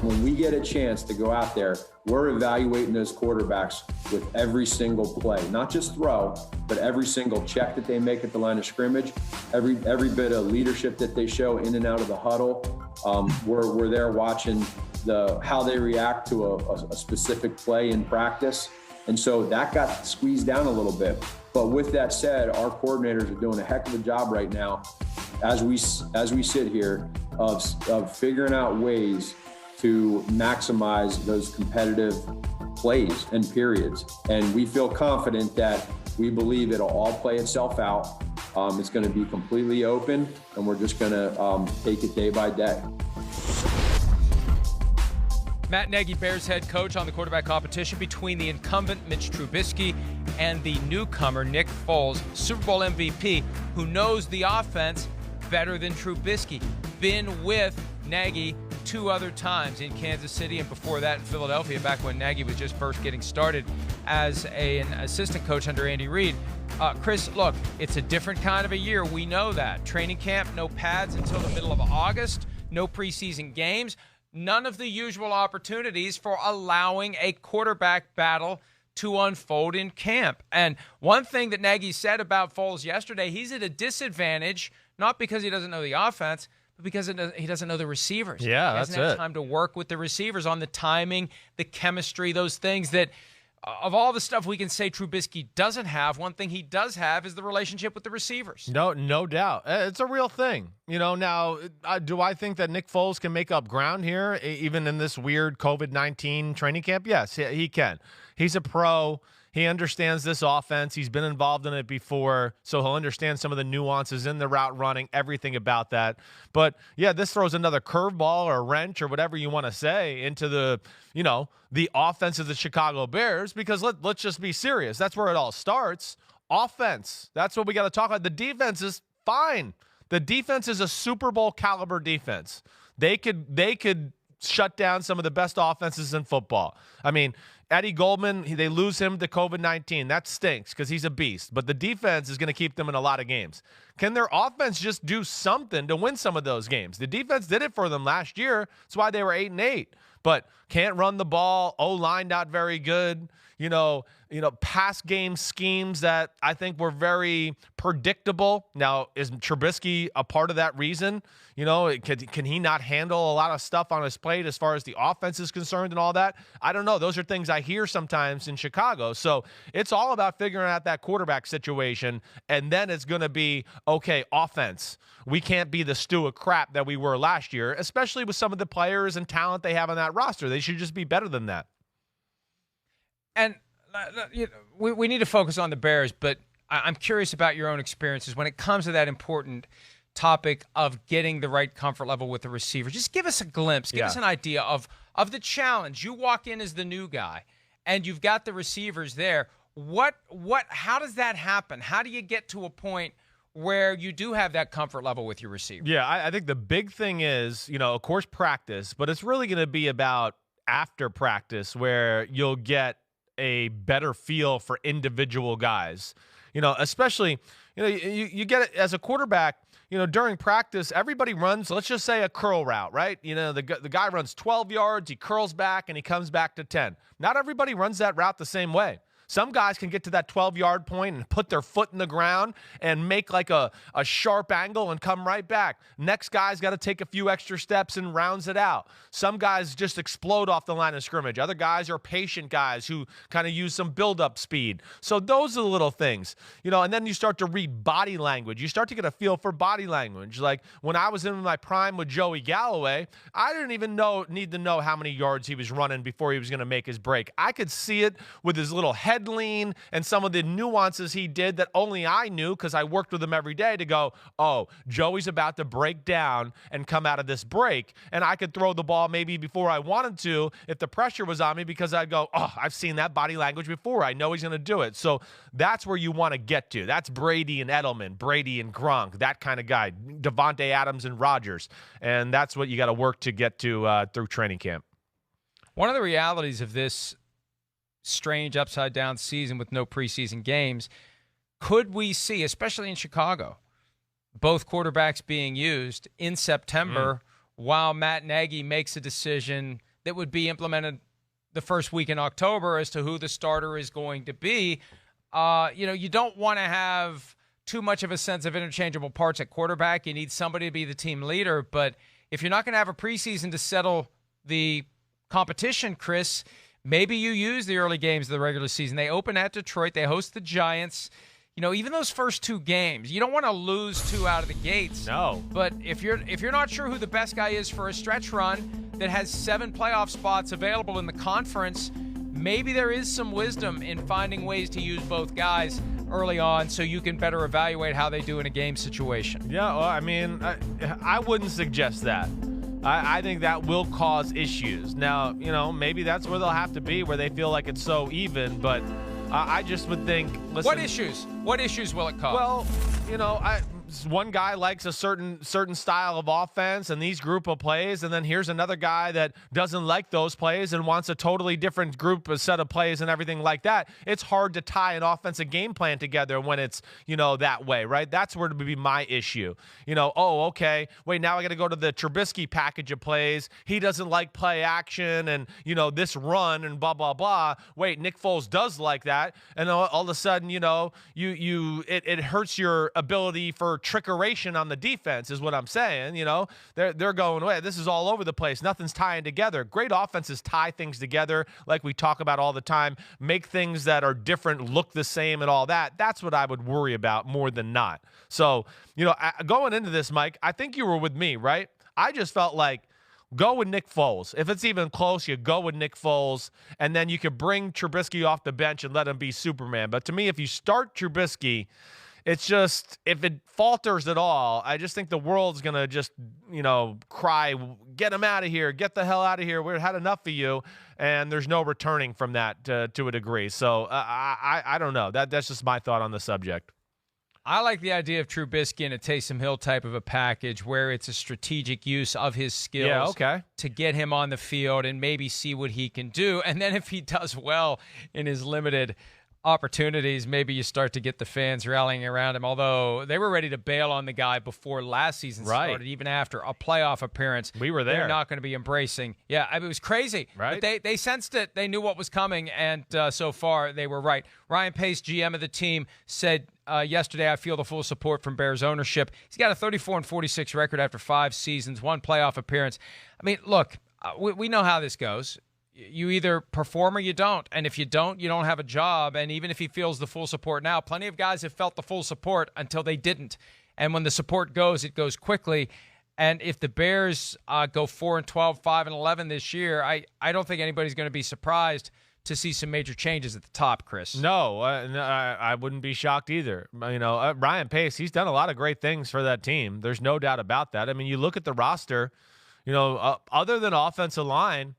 when we get a chance to go out there, we're evaluating those quarterbacks with every single play, not just throw, but every single check that they make at the line of scrimmage, every bit of leadership that they show in and out of the huddle. We're there watching how they react to a specific play in practice. And so that got squeezed down a little bit. But with that said, our coordinators are doing a heck of a job right now as we sit here of figuring out ways to maximize those competitive plays and periods. And we feel confident that we believe it'll all play itself out. It's going to be completely open, and we're just going to take it day by day. Matt Nagy, Bears head coach, on the quarterback competition between the incumbent Mitch Trubisky and the newcomer Nick Foles, Super Bowl MVP, who knows the offense better than Trubisky. Been with Nagy 2 other times, in Kansas City and before that in Philadelphia, back when Nagy was just first getting started as an assistant coach under Andy Reid. Chris, look, it's a different kind of a year. We know that. Training camp, no pads until the middle of August, no preseason games, none of the usual opportunities for allowing a quarterback battle to unfold in camp. And one thing that Nagy said about Foles yesterday, he's at a disadvantage, not because he doesn't know the offense, but because he doesn't know the receivers. Yeah, that's it. He doesn't have time to work with the receivers on the timing, the chemistry, those things that, of all the stuff we can say Trubisky doesn't have, one thing he does have is the relationship with the receivers. No doubt. It's a real thing. Now, do I think that Nick Foles can make up ground here, even in this weird COVID-19 training camp? Yes, he can. He's a pro. He understands this offense. He's been involved in it before, so he'll understand some of the nuances in the route running, everything about that. But, yeah, this throws another curveball or a wrench or whatever you want to say into the offense of the Chicago Bears, because let's just be serious. That's where it all starts. Offense. That's what we got to talk about. The defense is fine. The defense is a Super Bowl caliber defense. They could shut down some of the best offenses in football. I mean, Eddie Goldman, they lose him to COVID-19. That stinks because he's a beast. But the defense is going to keep them in a lot of games. Can their offense just do something to win some of those games? The defense did it for them last year. That's why they were 8-8. But can't run the ball. O-line not very good. Pass game schemes that I think were very predictable. Now, is Trubisky a part of that reason? Can he not handle a lot of stuff on his plate as far as the offense is concerned and all that? I don't know. Those are things I hear sometimes in Chicago. So it's all about figuring out that quarterback situation, and then it's going to be, okay, offense. We can't be the stew of crap that we were last year, especially with some of the players and talent they have on that roster. They should just be better than that. And we need to focus on the Bears, but I'm curious about your own experiences when it comes to that important topic of getting the right comfort level with the receiver. Just give us a glimpse, give us an idea of the challenge. You walk in as the new guy, and you've got the receivers there. How does that happen? How do you get to a point where you do have that comfort level with your receiver? Yeah, I think the big thing is, of course, practice, but it's really going to be about after practice where you'll get a better feel for individual guys. Especially, you get it as a quarterback, during practice, everybody runs, let's just say, a curl route, right? The guy runs 12 yards, he curls back, and he comes back to 10. Not everybody runs that route the same way. Some guys can get to that 12-yard point and put their foot in the ground and make like a sharp angle and come right back. Next guy's got to take a few extra steps and rounds it out. Some guys just explode off the line of scrimmage. Other guys are patient guys who kind of use some build-up speed. So those are the little things. And then you start to read body language. You start to get a feel for body language. Like when I was in my prime with Joey Galloway, I didn't even need to know how many yards he was running before he was going to make his break. I could see it with his little head lean and some of the nuances he did that only I knew because I worked with him every day to go, oh, Joey's about to break down and come out of this break. And I could throw the ball maybe before I wanted to if the pressure was on me because I'd go, oh, I've seen that body language before. I know he's going to do it. So that's where you want to get to. That's Brady and Edelman, Brady and Gronk, that kind of guy, Devontae Adams and Rodgers. And that's what you got to work to get to through training camp. One of the realities of this strange upside-down season with no preseason games, could we see, especially in Chicago, both quarterbacks being used in September while Matt Nagy makes a decision that would be implemented the first week in October as to who the starter is going to be. You don't want to have too much of a sense of interchangeable parts at quarterback. You need somebody to be the team leader. But if you're not going to have a preseason to settle the competition, Chris, maybe you use the early games of the regular season. They open at Detroit. They host the Giants. Even those first 2 games, you don't want to lose 2 out of the gates. No. But if you're not sure who the best guy is for a stretch run that has 7 playoff spots available in the conference, maybe there is some wisdom in finding ways to use both guys early on so you can better evaluate how they do in a game situation. Yeah, well, I mean, I wouldn't suggest that. I think that will cause issues. Now, maybe that's where they'll have to be, where they feel like it's so even, but I just would think, listen. What issues will it cause? Well, one guy likes a certain style of offense and these group of plays, and then here's another guy that doesn't like those plays and wants a totally different group, a set of plays and everything like that. It's hard to tie an offensive game plan together when it's, that way, right? That's where it would be my issue. Okay, wait, now I got to go to the Trubisky package of plays. He doesn't like play action and, this run and blah, blah, blah. Wait, Nick Foles does like that. And all of a sudden, it hurts your ability for trickeration on the defense is what I'm saying. They're going, wait, this is all over the place. Nothing's tying together. Great offenses tie things together like we talk about all the time, make things that are different look the same and all that. That's what I would worry about more than not. So, going into this, Mike, I think you were with me, right? I just felt like go with Nick Foles. If it's even close, you go with Nick Foles, and then you could bring Trubisky off the bench and let him be Superman. But to me, if you start Trubisky, it's just, if it falters at all, I just think the world's going to just, cry, get him out of here, get the hell out of here. We've had enough of you. And there's no returning from that to a degree. So I don't know. That's just my thought on the subject. I like the idea of Trubisky in a Taysom Hill type of a package where it's a strategic use of his skills to get him on the field and maybe see what he can do. And then if he does well in his limited opportunities, maybe you start to get the fans rallying around him, although they were ready to bail on the guy before last season started, even after a playoff appearance. We were there. They're not going to be embracing. Yeah, it was crazy. Right. But they sensed it. They knew what was coming, and so far they were right. Ryan Pace, GM of the team, said yesterday, I feel the full support from Bears ownership. He's got a 34-46 record after 5 seasons, 1 playoff appearance. I mean, look, we know how this goes. You either perform or you don't. And if you don't have a job. And even if he feels the full support now, plenty of guys have felt the full support until they didn't. And when the support goes, it goes quickly. And if the Bears go 4-12, 5-11 this year, I don't think anybody's going to be surprised to see some major changes at the top, Chris. No, I wouldn't be shocked either. Ryan Pace, he's done a lot of great things for that team. There's no doubt about that. I mean, you look at the roster, other than offensive line,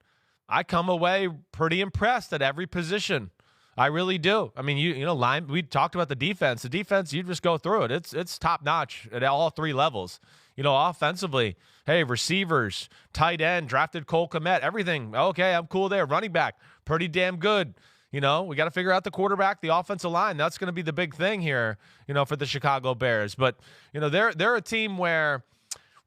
I come away pretty impressed at every position. I really do. I mean, line. We talked about the defense. The defense, you just go through it. It's top notch at all 3 levels. Offensively, hey, receivers, tight end, drafted Cole Kmet, everything. Okay, I'm cool there. Running back, pretty damn good. We got to figure out the quarterback, the offensive line. That's going to be the big thing here, for the Chicago Bears. But they're a team where,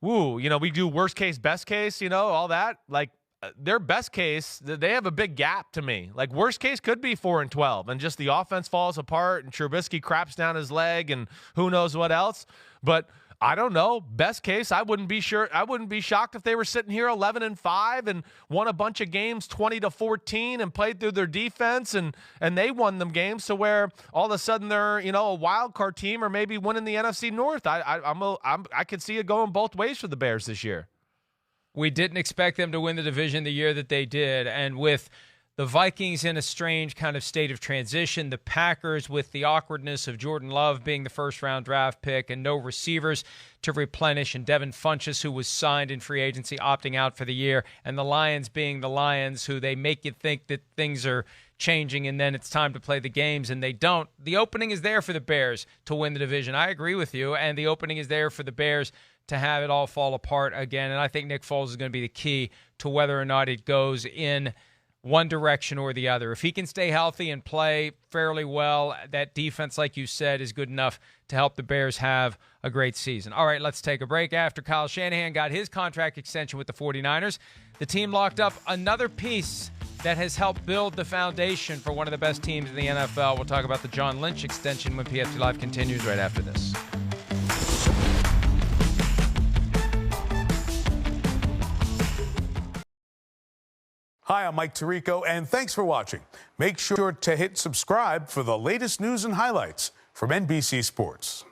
we do worst case, best case, all that. Like, their best case, they have a big gap to me. Like, worst case could be 4-12, and just the offense falls apart, and Trubisky craps down his leg, and who knows what else. But I don't know. Best case, I wouldn't be shocked if they were sitting here 11-5 and won a bunch of games 20-14 and played through their defense, and they won them games to where all of a sudden they're a wild card team or maybe winning the NFC North. I could see it going both ways for the Bears this year. We didn't expect them to win the division the year that they did. And with the Vikings in a strange kind of state of transition, the Packers with the awkwardness of Jordan Love being the first-round draft pick and no receivers to replenish, and Devin Funchess, who was signed in free agency, opting out for the year, and the Lions being the Lions, who they make you think that things are changing and then it's time to play the games, and they don't. The opening is there for the Bears to win the division. I agree with you, and the opening is there for the Bears to have it all fall apart again. And I think Nick Foles is going to be the key to whether or not it goes in one direction or the other. If he can stay healthy and play fairly well, that defense, like you said, is good enough to help the Bears have a great season. All right, let's take a break. After Kyle Shanahan got his contract extension with the 49ers, the team locked up another piece that has helped build the foundation for one of the best teams in the NFL. We'll talk about the John Lynch extension when PFT Live continues right after this. Hi, I'm Mike Tirico, and thanks for watching. Make sure to hit subscribe for the latest news and highlights from NBC Sports.